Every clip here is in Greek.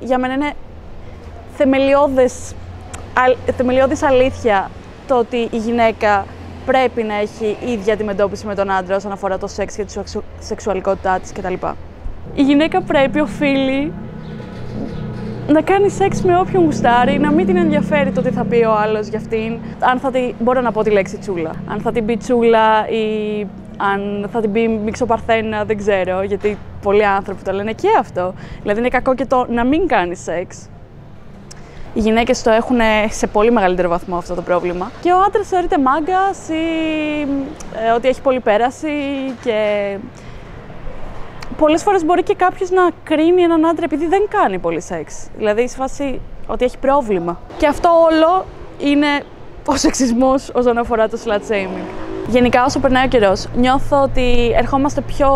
για μένα είναι θεμελιώδης αλήθεια το ότι η γυναίκα πρέπει να έχει ίδια αντιμετώπιση με τον άντρα όσον αφορά το σεξ και τη σεξουαλικότητά της κτλ. Η γυναίκα οφείλει να κάνει σεξ με όποιον γουστάρει, να μην την ενδιαφέρει το τι θα πει ο άλλος για αυτήν. Αν θα την, μπορώ να πω τη λέξη τσούλα. Αν θα την πει τσούλα ή αν θα την πει μιξοπαρθένα, δεν ξέρω, γιατί πολλοί άνθρωποι το λένε και αυτό. Δηλαδή είναι κακό και το να μην κάνει σεξ. Οι γυναίκες το έχουν σε πολύ μεγαλύτερο βαθμό αυτό το πρόβλημα. Και ο άντρας θεωρείται μάγκας ή ότι έχει πολύ πέραση και πολλές φορές μπορεί και κάποιος να κρίνει έναν άντρα επειδή δεν κάνει πολύ σεξ. Δηλαδή, σε φάση ότι έχει πρόβλημα. Και αυτό όλο είναι ο σεξισμός όσον αφορά το slut shaming. Γενικά, όσο περνάει ο καιρός, νιώθω ότι ερχόμαστε πιο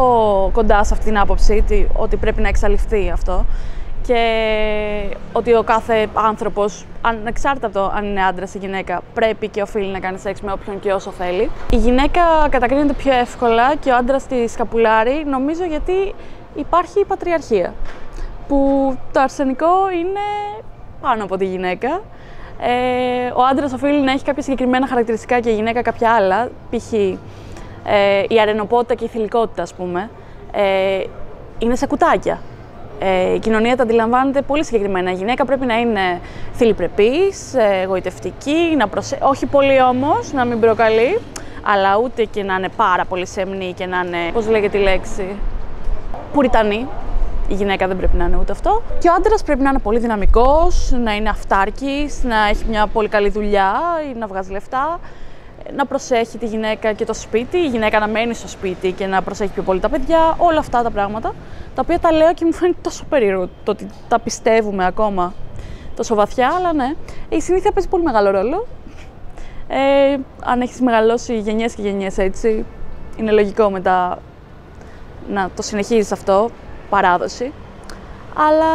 κοντά σε αυτή την άποψη, ότι πρέπει να εξαλειφθεί αυτό και ότι ο κάθε άνθρωπος, ανεξάρτητα από το αν είναι άντρας ή γυναίκα, πρέπει και οφείλει να κάνει σεξ με όποιον και όσο θέλει. Η γυναίκα κατακρίνεται πιο εύκολα και ο άντρας τη σκαπουλάρει, νομίζω γιατί υπάρχει η πατριαρχία, που το αρσενικό είναι πάνω από τη γυναίκα. Ο άντρας οφείλει να έχει κάποια συγκεκριμένα χαρακτηριστικά και η γυναίκα κάποια άλλα, π.χ. η αρενοπότητα και η θηλυκότητα, ας πούμε, είναι σε κουτάκια. Η κοινωνία τα αντιλαμβάνεται πολύ συγκεκριμένα. Η γυναίκα πρέπει να είναι θηλυπρεπής, εγωιτευτική, όχι πολύ όμως, να μην προκαλεί, αλλά ούτε και να είναι πάρα πολύ σεμνή και να είναι, πώς λέγεται η λέξη, πουριτανή. Η γυναίκα δεν πρέπει να είναι ούτε αυτό. Και ο άντρας πρέπει να είναι πολύ δυναμικός, να είναι αυτάρκης, να έχει μια πολύ καλή δουλειά ή να βγάζει λεφτά, να προσέχει τη γυναίκα και το σπίτι, η γυναίκα να μένει στο σπίτι και να προσέχει πιο πολύ τα παιδιά, όλα αυτά τα πράγματα, τα οποία τα λέω και μου φαίνεται τόσο περίεργο το ότι τα πιστεύουμε ακόμα τόσο βαθιά, αλλά ναι, η συνήθεια παίζει πολύ μεγάλο ρόλο. Αν έχεις μεγαλώσει γενιές και γενιές έτσι, είναι λογικό μετά να το συνεχίζεις αυτό, παράδοση. Αλλά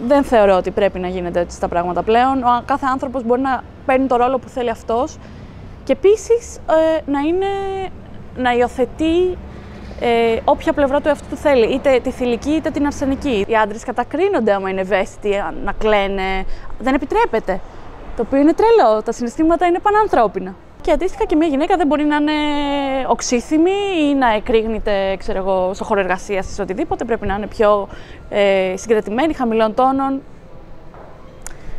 δεν θεωρώ ότι πρέπει να γίνεται έτσι τα πράγματα πλέον. Ο κάθε άνθρωπος μπορεί να παίρνει το ρόλο που θέλει αυτός και επίσης να υιοθετεί όποια πλευρά του εαυτού του θέλει, είτε τη θηλυκή είτε την αρσενική. Οι άντρες κατακρίνονται άμα είναι ευαίσθητοι, να κλαίνε. Δεν επιτρέπεται. Το οποίο είναι τρελό. Τα συναισθήματα είναι πανανθρώπινα. Και αντίστοιχα και μια γυναίκα δεν μπορεί να είναι οξύθυμη ή να εκρήγνεται, ξέρω εγώ, στο χώρο εργασίας της, οτιδήποτε. Πρέπει να είναι πιο συγκρατημένη, χαμηλών τόνων.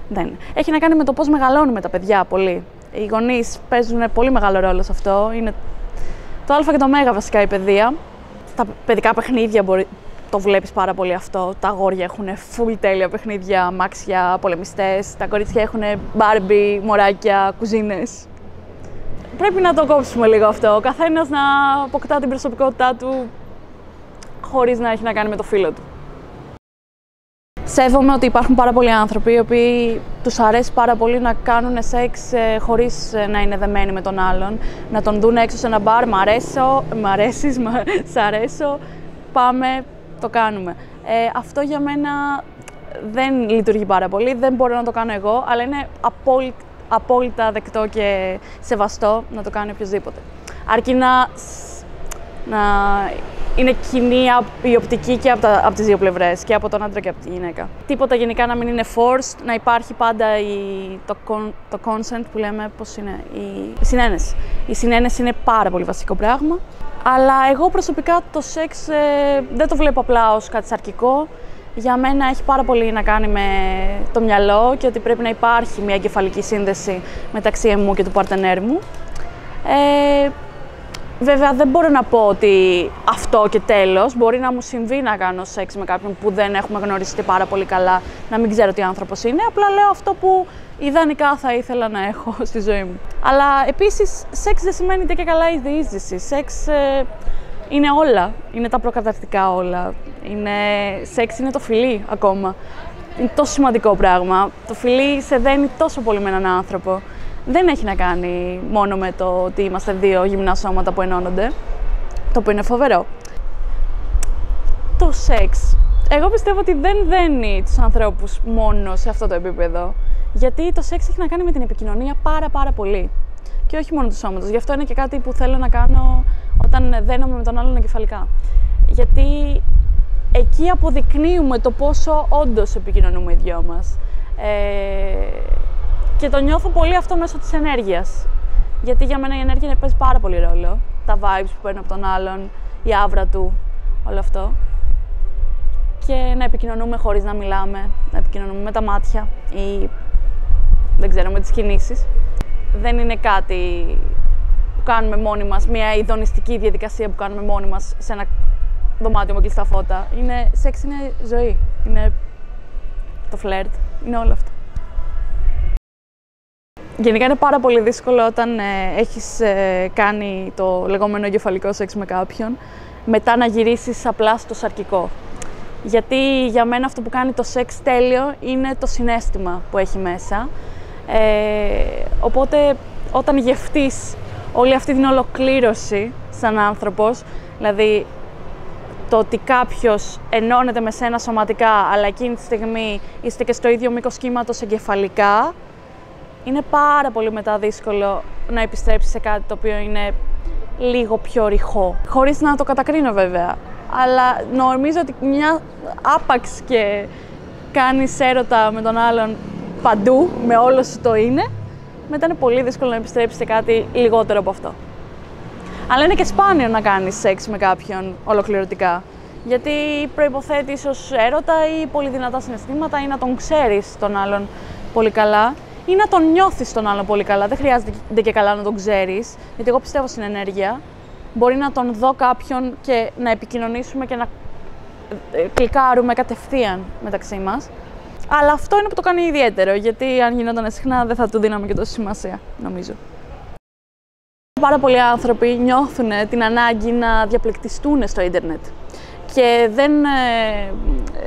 Δεν. Έχει να κάνει με το πώς μεγαλώνουμε τα παιδιά πολύ. Οι γονείς παίζουν πολύ μεγάλο ρόλο σε αυτό. Είναι το α και το μέγα βασικά η παιδεία. Στα παιδικά παιχνίδια το βλέπεις πάρα πολύ αυτό. Τα αγόρια έχουν full τέλεια παιχνίδια, αμάξια, πολεμιστές. Τα κορίτσια έχουν μπάρμπι, μωράκια, κουζίνες. Πρέπει να το κόψουμε λίγο αυτό. Ο καθένας να αποκτά την προσωπικότητά του χωρίς να έχει να κάνει με το φύλο του. Σέβομαι ότι υπάρχουν πάρα πολλοί άνθρωποι οι οποίοι τους αρέσει πάρα πολύ να κάνουν σεξ χωρίς να είναι δεμένοι με τον άλλον. Να τον δουν έξω σε ένα μπαρ, μ' αρέσεις, σ' αρέσω, πάμε, το κάνουμε. Αυτό για μένα δεν λειτουργεί πάρα πολύ, δεν μπορώ να το κάνω εγώ, αλλά είναι απόλυτα δεκτό και σεβαστό να το κάνει οποιοδήποτε. Αρκεί να είναι κοινή η οπτική και από τις δύο πλευρές, και από τον άντρα και από τη γυναίκα. Τίποτα γενικά να μην είναι forced, να υπάρχει πάντα το consent που λέμε, πώς είναι, η συνένεση. Η συνένεση είναι πάρα πολύ βασικό πράγμα, αλλά εγώ προσωπικά το σεξ δεν το βλέπω απλά ως κάτι σαρκικό. Για μένα έχει πάρα πολύ να κάνει με το μυαλό και ότι πρέπει να υπάρχει μια εγκεφαλική σύνδεση μεταξύ εμού και του παρτενέρ μου. Βέβαια, δεν μπορώ να πω ότι αυτό και τέλος. Μπορεί να μου συμβεί να κάνω σεξ με κάποιον που δεν έχουμε γνωριστεί πάρα πολύ καλά, να μην ξέρω τι άνθρωπος είναι. Απλά λέω αυτό που ιδανικά θα ήθελα να έχω στη ζωή μου. Αλλά επίσης, σεξ δεν σημαίνει και καλά η διείσδυση. Σεξ είναι όλα. Είναι τα προκαταρκτικά όλα. Σεξ είναι το φιλί ακόμα. Είναι τόσο σημαντικό πράγμα. Το φιλί σε δένει τόσο πολύ με έναν άνθρωπο. Δεν έχει να κάνει μόνο με το ότι είμαστε δύο γυμνά σώματα που ενώνονται, το οποίο είναι φοβερό. Το σεξ. Εγώ πιστεύω ότι δεν δένει τους ανθρώπους μόνο σε αυτό το επίπεδο. Γιατί το σεξ έχει να κάνει με την επικοινωνία πάρα πολύ. Και όχι μόνο του σώματος. Γι' αυτό είναι και κάτι που θέλω να κάνω όταν δένομαι με τον άλλον εγκεφαλικά. Γιατί εκεί αποδεικνύουμε το πόσο όντως επικοινωνούμε οι δυο μας. Και το νιώθω πολύ αυτό μέσω της ενέργειας. Γιατί για μένα η ενέργεια παίζει πάρα πολύ ρόλο. Τα vibes που παίρνω από τον άλλον, η άβρα του, όλο αυτό. Και να επικοινωνούμε χωρίς να μιλάμε, να επικοινωνούμε με τα μάτια ή δεν ξέρω, με τις κινήσεις. Δεν είναι κάτι που κάνουμε μόνοι μας, μια ειδονιστική διαδικασία που κάνουμε μόνοι μας σε ένα δωμάτιο με κλειστά φώτα. Σεξ είναι ζωή, είναι το φλερτ, είναι όλο αυτό. Γενικά είναι πάρα πολύ δύσκολο όταν έχεις κάνει το λεγόμενο εγκεφαλικό σεξ με κάποιον, μετά να γυρίσεις απλά στο σαρκικό. Γιατί για μένα αυτό που κάνει το σεξ τέλειο είναι το συναίσθημα που έχει μέσα. Οπότε όταν γευτείς όλη αυτή την ολοκλήρωση σαν άνθρωπος, δηλαδή το ότι κάποιος ενώνεται με σένα σωματικά, αλλά εκείνη τη στιγμή είστε και στο ίδιο μήκος κύματος εγκεφαλικά, είναι πάρα πολύ μετά δύσκολο να επιστρέψεις σε κάτι το οποίο είναι λίγο πιο ρηχό. Χωρίς να το κατακρίνω βέβαια, αλλά νομίζω ότι μια άπαξ και κάνεις έρωτα με τον άλλον παντού, με όλο σου το είναι, μετά είναι πολύ δύσκολο να επιστρέψεις σε κάτι λιγότερο από αυτό. Αλλά είναι και σπάνιο να κάνεις σεξ με κάποιον ολοκληρωτικά, γιατί προϋποθέτει ίσως έρωτα ή πολύ δυνατά συναισθήματα ή να τον ξέρεις τον άλλον πολύ καλά ή να τον νιώθεις τον άλλον πολύ καλά. Δεν χρειάζεται και καλά να τον ξέρεις, γιατί εγώ πιστεύω στην ενέργεια. Μπορεί να τον δω κάποιον και να επικοινωνήσουμε και να κλικάρουμε κατευθείαν μεταξύ μας. Αλλά αυτό είναι που το κάνει ιδιαίτερο, γιατί αν γινόταν συχνά δεν θα του δίναμε και τόση σημασία, νομίζω. Πάρα πολλοί άνθρωποι νιώθουν την ανάγκη να διαπληκτιστούν στο ίντερνετ και δεν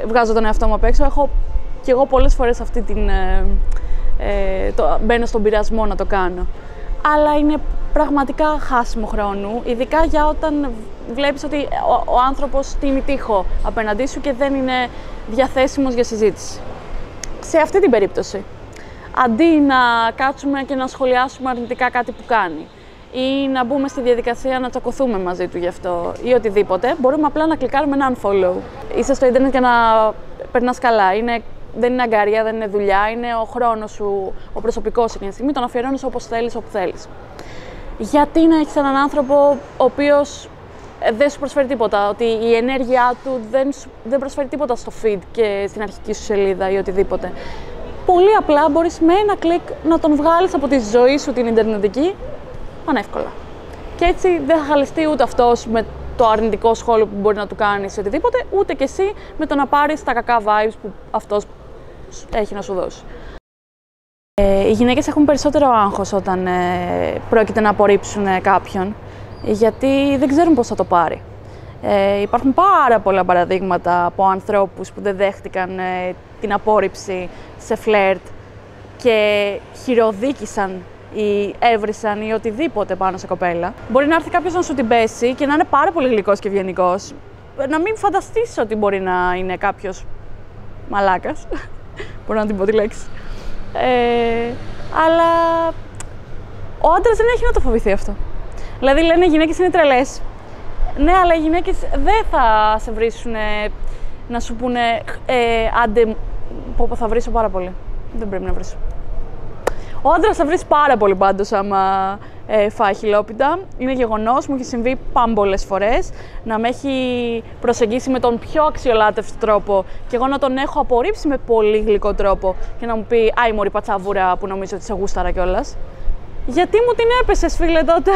βγάζω τον εαυτό μου απ' έξω. Έχω και εγώ πολλές φορές αυτή την... μπαίνω στον πειρασμό να το κάνω. Αλλά είναι πραγματικά χάσιμο χρόνου, ειδικά για όταν βλέπεις ότι ο άνθρωπος τίνει τείχο απέναντί σου και δεν είναι διαθέσιμος για συζήτηση. Σε αυτή την περίπτωση, αντί να κάτσουμε και να σχολιάσουμε αρνητικά κάτι που κάνει ή να μπούμε στη διαδικασία να τσακωθούμε μαζί του γι' αυτό ή οτιδήποτε, μπορούμε απλά να κλικάρουμε ένα unfollow. Είσαι στο ίντερνετ για να περνάς καλά. Δεν είναι αγκαρία, δεν είναι δουλειά, είναι ο χρόνος σου, ο προσωπικός εκείνη τη στιγμή, τον αφιερώνεις όπως θέλεις, όπου θέλεις. Γιατί να έχεις έναν άνθρωπο ο οποίος δεν σου προσφέρει τίποτα, ότι η ενέργειά του δεν προσφέρει τίποτα στο feed και στην αρχική σου σελίδα ή οτιδήποτε. Πολύ απλά μπορείς με ένα κλικ να τον βγάλεις από τη ζωή σου την ιντερνετική πανεύκολα. Και έτσι δεν θα χαλεστεί ούτε αυτός με το αρνητικό σχόλιο που μπορεί να του κάνεις ή οτιδήποτε, ούτε και εσύ με το να πάρεις τα κακά vibes που αυτός έχει να σου δώσει. Οι γυναίκες έχουν περισσότερο άγχος όταν πρόκειται να απορρίψουν κάποιον, γιατί δεν ξέρουν πώς θα το πάρει. Υπάρχουν πάρα πολλά παραδείγματα από ανθρώπους που δεν δέχτηκαν την απόρριψη σε φλερτ και χειροδίκησαν ή έβρισαν ή οτιδήποτε πάνω σε κοπέλα. Μπορεί να έρθει κάποιος να σου την πέσει και να είναι πάρα πολύ γλυκός και ευγενικός. Να μην φανταστείς ότι μπορεί να είναι κάποιος μαλάκας. Μπορώ να την πω τη λέξη. Αλλά ο άντρας δεν έχει να το φοβηθεί αυτό. Δηλαδή λένε οι γυναίκες είναι τρελές. Ναι, αλλά οι γυναίκες δεν θα σε βρίσουν να σου πούνε άντε πω θα βρίσω πάρα πολύ. Δεν πρέπει να βρίσω. Ο άντρας θα βρεις πάρα πολύ πάντως άμα φάει χιλόπιτα. Είναι γεγονός, μου έχει συμβεί πάμπολες φορές να με έχει προσεγγίσει με τον πιο αξιολάτευτο τρόπο και εγώ να τον έχω απορρίψει με πολύ γλυκό τρόπο και να μου πει «Άι μωρή πατσαβούρα που νομίζω ότι σε γούσταρα κιόλας». Γιατί μου την έπεσες φίλε τότε.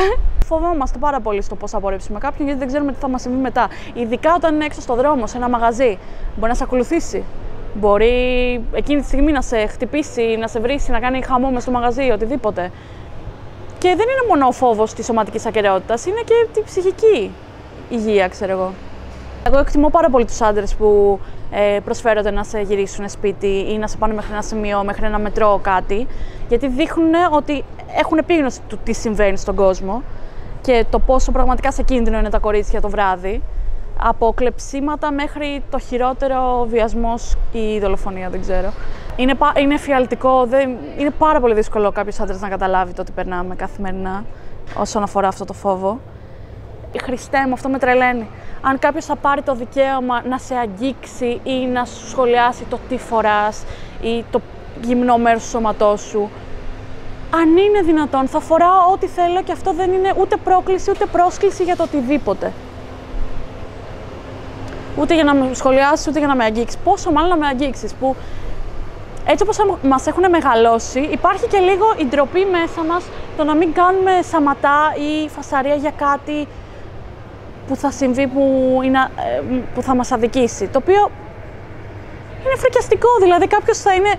Φοβόμαστε πάρα πολύ στο πώς θα απορρίψουμε κάποιον γιατί δεν ξέρουμε τι θα μας συμβεί μετά. Ειδικά όταν είναι έξω στο δρόμο, σε ένα μαγαζί. Μπορεί να σε ακολουθήσει. Μπορεί εκείνη τη στιγμή να σε χτυπήσει, να σε βρίσει, να κάνει χαμό μες στο μαγαζί, οτιδήποτε. Και δεν είναι μόνο ο φόβος της σωματικής ακεραιότητας, είναι και τη ψυχική υγεία, ξέρω εγώ. Εγώ εκτιμώ πάρα πολύ τους άντρες που προσφέρονται να σε γυρίσουν σπίτι ή να σε πάνε μέχρι ένα σημείο, μέχρι ένα μετρό κάτι, γιατί δείχνουν ότι έχουν επίγνωση του τι συμβαίνει στον κόσμο και το πόσο πραγματικά σε κίνδυνο είναι τα κορίτσια το βράδυ. Από κλεψίματα μέχρι το χειρότερο βιασμός ή δολοφονία, δεν ξέρω. Είναι εφιαλτικό, είναι πάρα πολύ δύσκολο κάποιος άντρας να καταλάβει το ότι περνάμε καθημερινά όσον αφορά αυτό το φόβο. Χριστέ μου, αυτό με τρελαίνει. αν κάποιος θα πάρει το δικαίωμα να σε αγγίξει ή να σου σχολιάσει το τι φοράς ή το γυμνό μέρος του σώματός σου. Αν είναι δυνατόν, θα φοράω ό,τι θέλω και αυτό δεν είναι ούτε πρόκληση ούτε πρόσκληση για το οτιδήποτε. Ούτε για να με σχολιάσεις, ούτε για να με αγγίξεις. Πόσο μάλλον να με αγγίξεις, που έτσι όπως μας έχουν μεγαλώσει, υπάρχει και λίγο η ντροπή μέσα μας το να μην κάνουμε σαματά ή φασαρία για κάτι που θα συμβεί, που θα μας αδικήσει. Το οποίο είναι φρικιαστικό, δηλαδή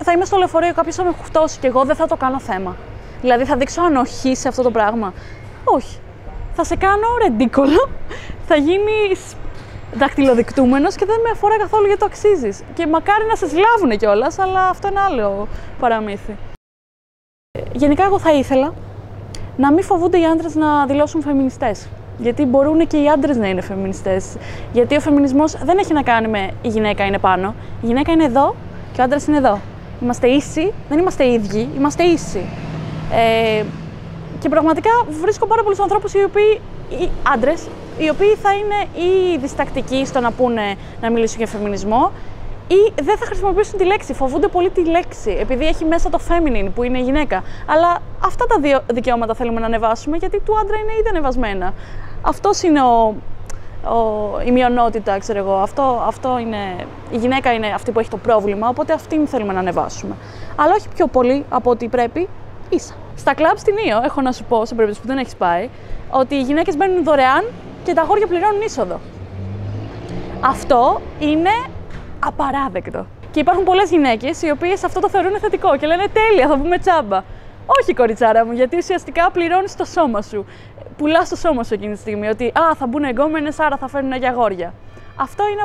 θα είμαι στο λεωφορείο, κάποιος θα με χουφτώσει και εγώ δεν θα το κάνω θέμα. Δηλαδή θα δείξω ανοχή σε αυτό το πράγμα. Όχι. Θα σε κάνω ρεντίκολο, θα γίνεις δακτυλοδεικτούμενος και δεν με αφορά καθόλου γιατί το αξίζεις. Και μακάρι να σε συλλάβουνε κιόλας, αλλά αυτό είναι άλλο παραμύθι. Γενικά εγώ θα ήθελα να μην φοβούνται οι άντρες να δηλώσουν φεμινιστές. Γιατί μπορούν και οι άντρες να είναι φεμινιστές. Γιατί ο φεμινισμός δεν έχει να κάνει με η γυναίκα είναι πάνω. Η γυναίκα είναι εδώ και ο άντρας είναι εδώ. Είμαστε ίσοι, δεν είμαστε ίδιοι, είμαστε ίσοι. Και πραγματικά βρίσκω πάρα πολλούς ανθρώπους οι άντρες, οι οποίοι θα είναι ή διστακτικοί στο να πούνε να μιλήσουν για φεμινισμό ή δεν θα χρησιμοποιήσουν τη λέξη. Φοβούνται πολύ τη λέξη, επειδή έχει μέσα το feminine που είναι η γυναίκα. Αλλά αυτά τα δύο δικαιώματα θέλουμε να ανεβάσουμε, γιατί του άντρα είναι ήδη ανεβασμένα. Αυτός είναι η μειονότητα, ξέρω εγώ. Αυτό είναι, η γυναίκα είναι αυτή που έχει το πρόβλημα, οπότε αυτήν θέλουμε να ανεβάσουμε. Αλλά όχι πιο πολύ από ό,τι πρέπει, ίσα. Στα κλαμπ στην Ήο, έχω να σου πω, σε περίπτωση που δεν έχεις πάει, ότι οι γυναίκες μπαίνουν δωρεάν και τα αγόρια πληρώνουν είσοδο. Αυτό είναι απαράδεκτο. Και υπάρχουν πολλές γυναίκες οι οποίες αυτό το θεωρούν θετικό και λένε τέλεια, θα βγούμε τσάμπα. Όχι, κοριτσάρα μου, γιατί ουσιαστικά πληρώνεις το σώμα σου. Πουλάς το σώμα σου εκείνη τη στιγμή. Ότι θα μπουν εγκόμενες, άρα θα φέρουν για αγόρια. Αυτό είναι.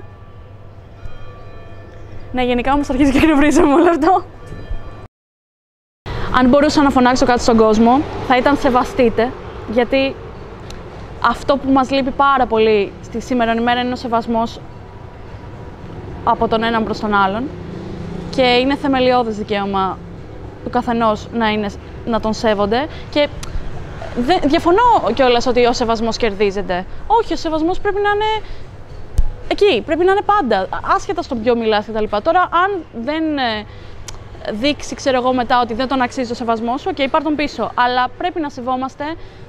Ναι, γενικά όμως αρχίζει και εκνευρίζομαι όλο αυτό. Αν μπορούσα να φωνάξω κάτι στον κόσμο, θα ήταν σεβαστείτε, γιατί αυτό που μας λείπει πάρα πολύ στη σήμερον ημέρα είναι ο σεβασμός από τον έναν προς τον άλλον και είναι θεμελιώδες δικαίωμα του καθενός να τον σέβονται και διαφωνώ κιόλας ότι ο σεβασμός κερδίζεται. Όχι, ο σεβασμός πρέπει να είναι εκεί, πρέπει να είναι πάντα, άσχετα στον ποιο μιλάς κτλ. Τώρα, αν δεν δείξει, ξέρω εγώ, μετά ότι δεν τον αξίζει το σεβασμό σου, okay, πάρ' τον πίσω. Αλλά πρέπει να σεβόμαστε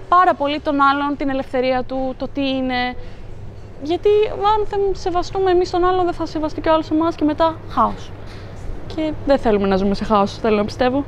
πάρα πολύ τον άλλον, την ελευθερία του, το τι είναι. Γιατί αν δεν σεβαστούμε εμείς τον άλλον, δεν θα σεβαστεί και ο άλλος εμάς και μετά χάος. Και δεν θέλουμε να ζούμε σε χάος, θέλω να πιστεύω.